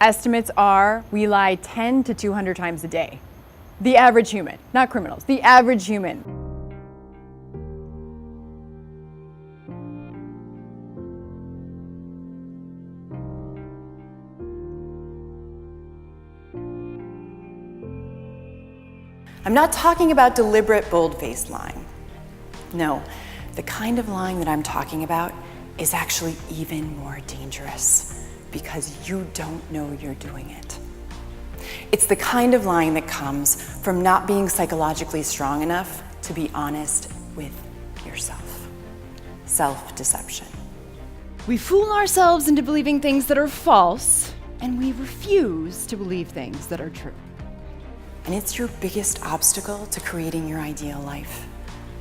Estimates are we lie 10 to 200 times a day. The average human, not criminals, the average human. I'm not talking about deliberate, bold-faced lying. No, the kind of lying that I'm talking about is actually even more dangerous because you don't know you're doing it. It's the kind of lying that comes from not being psychologically strong enough to be honest with yourself. Self-deception. We fool ourselves into believing things that are false, and we refuse to believe things that are true. And it's your biggest obstacle to creating your ideal life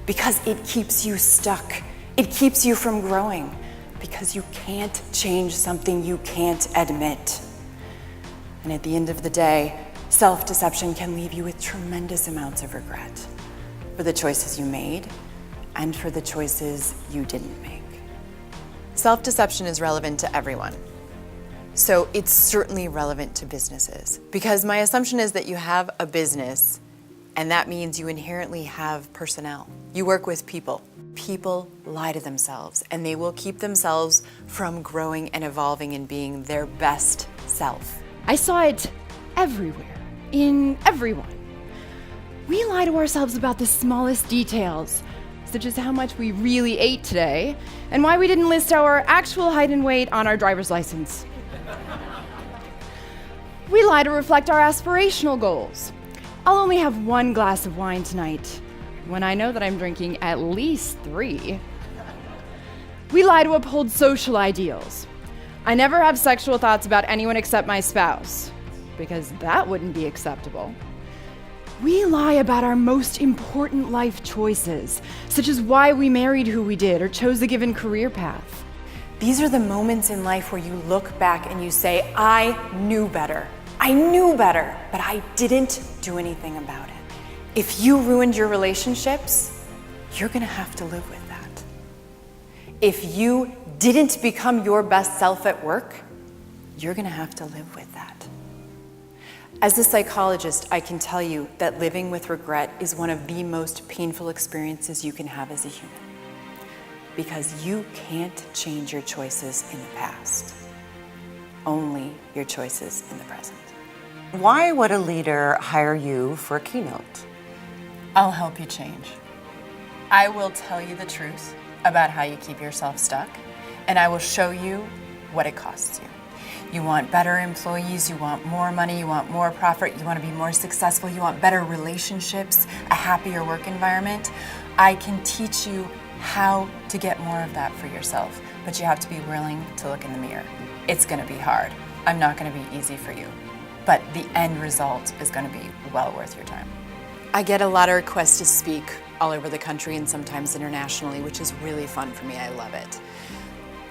because it keeps you stuck. It keeps you from growing because you can't change something you can't admit. And at the end of the day, self-deception can leave you with tremendous amounts of regret for the choices you made and for the choices you didn't make. Self-deception is relevant to everyone. So it's certainly relevant to businesses because my assumption is that you have a business and that means you inherently have personnel. You work with people. People lie to themselves and they will keep themselves from growing and evolving and being their best self. I saw it everywhere, in everyone. We lie to ourselves about the smallest details, such as how much we really ate today and why we didn't list our actual height and weight on our driver's license. We lie to reflect our aspirational goals. I'll only have one glass of wine tonight, when I know that I'm drinking at least 3. We lie to uphold social ideals. I never have sexual thoughts about anyone except my spouse, because that wouldn't be acceptable. We lie about our most important life choices, such as why we married who we did or chose a given career path. These are the moments in life where you look back and you say, I knew better. I knew better, but I didn't do anything about it. If you ruined your relationships, you're gonna have to live with that. If you didn't become your best self at work, you're gonna have to live with that. As a psychologist, I can tell you that living with regret is one of the most painful experiences you can have as a human. Because you can't change your choices in the past, only your choices in the present. Why would a leader hire you for a keynote? I'll help you change. I will tell you the truth about how you keep yourself stuck, and I will show you what it costs you. You want better employees, you want more money, you want more profit, you want to be more successful, you want better relationships, a happier work environment. I can teach you how to get more of that for yourself, but you have to be willing to look in the mirror. It's going to be hard. I'm not going to be easy for you, but the end result is going to be well worth your time. I get a lot of requests to speak all over the country and sometimes internationally, which is really fun for me. I love it.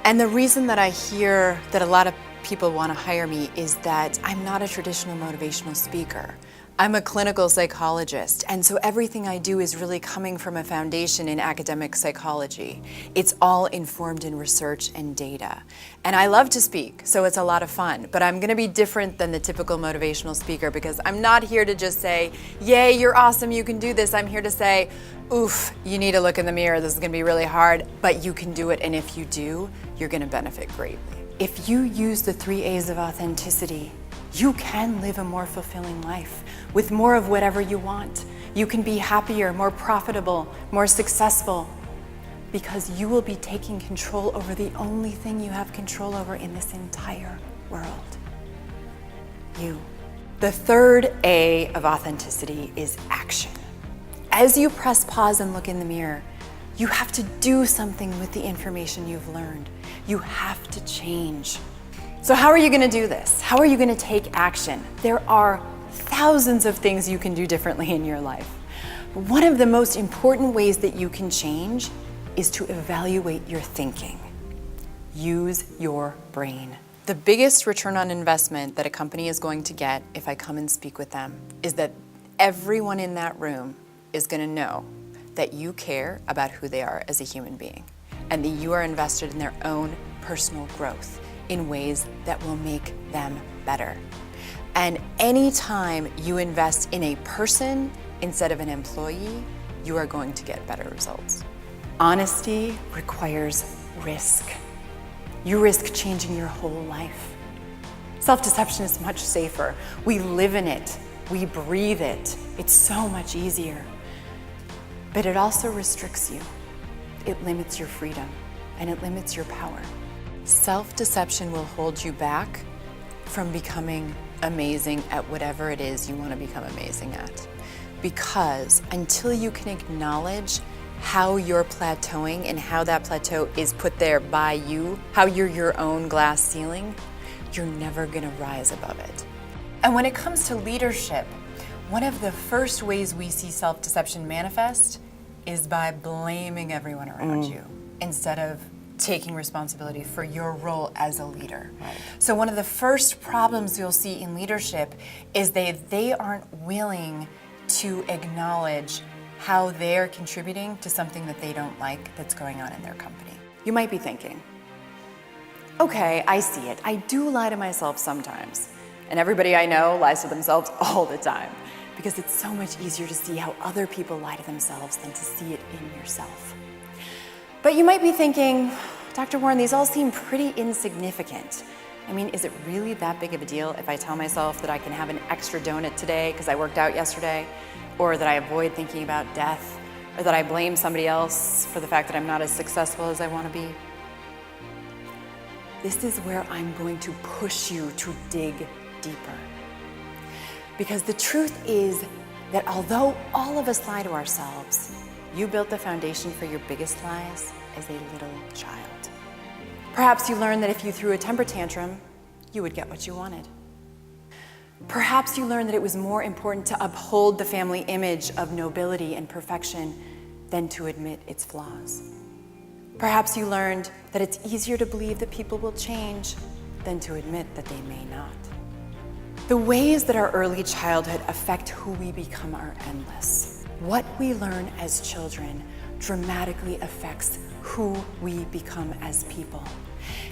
And the reason that I hear that a lot of people want to hire me is that I'm not a traditional motivational speaker. I'm a clinical psychologist, and so everything I do is really coming from a foundation in academic psychology. It's all informed in research and data. And I love to speak, so it's a lot of fun, but I'm gonna be different than the typical motivational speaker because I'm not here to just say, yay, you're awesome, you can do this. I'm here to say, oof, you need to look in the mirror, this is gonna be really hard, but you can do it, and if you do, you're gonna benefit greatly. If you use the 3 A's of authenticity, you can live a more fulfilling life with more of whatever you want. You can be happier, more profitable, more successful, because you will be taking control over the only thing you have control over in this entire world. You. The 3rd A of authenticity is action. As you press pause and look in the mirror, you have to do something with the information you've learned. You have to change. So how are you gonna do this? How are you gonna take action? There are thousands of things you can do differently in your life. But one of the most important ways that you can change is to evaluate your thinking. Use your brain. The biggest return on investment that a company is going to get if I come and speak with them is that everyone in that room is gonna know that you care about who they are as a human being and that you are invested in their own personal growth in ways that will make them better. And anytime you invest in a person instead of an employee, you are going to get better results. Honesty requires risk. You risk changing your whole life. Self-deception is much safer. We live in it. We breathe it. It's so much easier. But it also restricts you. It limits your freedom and it limits your power. Self-deception will hold you back from becoming amazing at whatever it is you want to become amazing at. Because until you can acknowledge how you're plateauing and how that plateau is put there by you, how you're your own glass ceiling, you're never going to rise above it. And when it comes to leadership, one of the first ways we see self-deception manifest is by blaming everyone around you instead of taking responsibility for your role as a leader. Right. So one of the first problems you'll see in leadership is they aren't willing to acknowledge how they're contributing to something that they don't like that's going on in their company. You might be thinking, okay, I see it. I do lie to myself sometimes. And everybody I know lies to themselves all the time because it's so much easier to see how other people lie to themselves than to see it in yourself. But you might be thinking, Dr. Warren, these all seem pretty insignificant. I mean, is it really that big of a deal if I tell myself that I can have an extra donut today because I worked out yesterday, or that I avoid thinking about death, or that I blame somebody else for the fact that I'm not as successful as I want to be? This is where I'm going to push you to dig deeper. Because the truth is that although all of us lie to ourselves, you built the foundation for your biggest lies as a little child. Perhaps you learned that if you threw a temper tantrum, you would get what you wanted. Perhaps you learned that it was more important to uphold the family image of nobility and perfection than to admit its flaws. Perhaps you learned that it's easier to believe that people will change than to admit that they may not. The ways that our early childhood affect who we become are endless. What we learn as children dramatically affects who we become as people.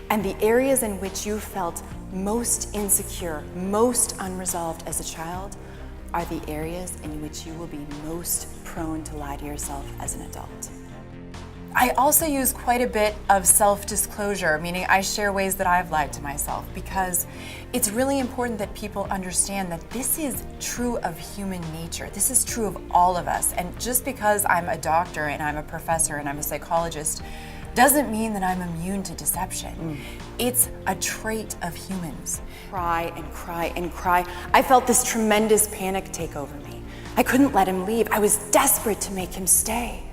And the areas in which you felt most insecure, most unresolved as a child are the areas in which you will be most prone to lie to yourself as an adult. I also use quite a bit of self-disclosure, meaning I share ways that I've lied to myself, because it's really important that people understand that this is true of human nature. This is true of all of us. And just because I'm a doctor and I'm a professor and I'm a psychologist doesn't mean that I'm immune to deception. It's a trait of humans. Cry and cry and cry. I felt this tremendous panic take over me. I couldn't let him leave. I was desperate to make him stay.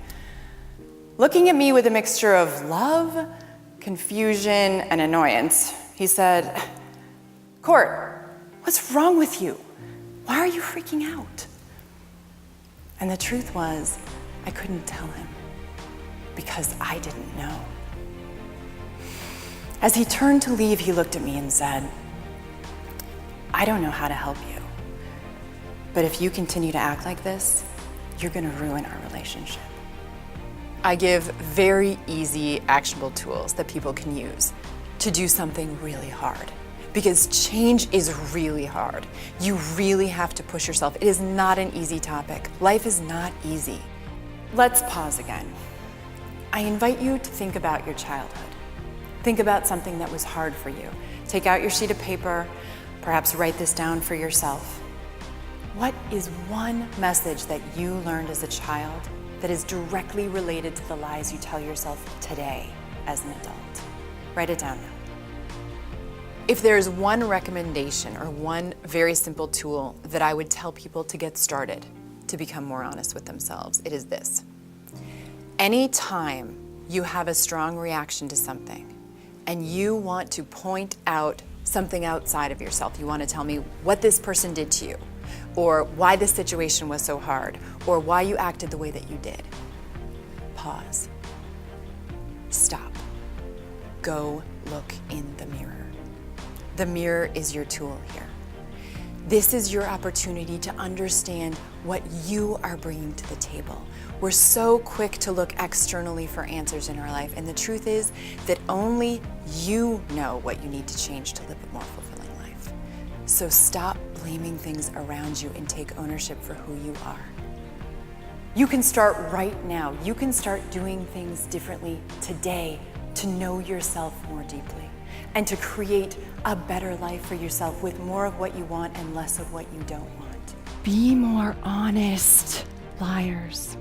Looking at me with a mixture of love, confusion, and annoyance, he said, "Court, what's wrong with you? Why are you freaking out?" And the truth was, I couldn't tell him because I didn't know. As he turned to leave, he looked at me and said, "I don't know how to help you, but if you continue to act like this, you're going to ruin our relationship." I give very easy, actionable tools that people can use to do something really hard. Because change is really hard. You really have to push yourself. It is not an easy topic. Life is not easy. Let's pause again. I invite you to think about your childhood. Think about something that was hard for you. Take out your sheet of paper, perhaps write this down for yourself. What is one message that you learned as a child that is directly related to the lies you tell yourself today as an adult? Write it down now. If there's one recommendation or one very simple tool that I would tell people to get started to become more honest with themselves, it is this. Anytime you have a strong reaction to something and you want to point out something outside of yourself, you want to tell me what this person did to you, or why this situation was so hard, or why you acted the way that you did, pause. Stop. Go look in the mirror. The mirror is your tool here. This is your opportunity to understand what you are bringing to the table. We're so quick to look externally for answers in our life, and the truth is that only you know what you need to change to live a more fulfilling life. So stop blaming things around you and take ownership for who you are. You can start right now. You can start doing things differently today to know yourself more deeply and to create a better life for yourself with more of what you want and less of what you don't want. Be more honest, liars.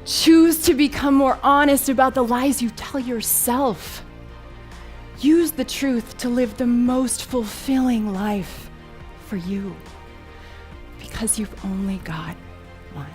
Choose to become more honest about the lies you tell yourself. Use the truth to live the most fulfilling life for you, because you've only got one.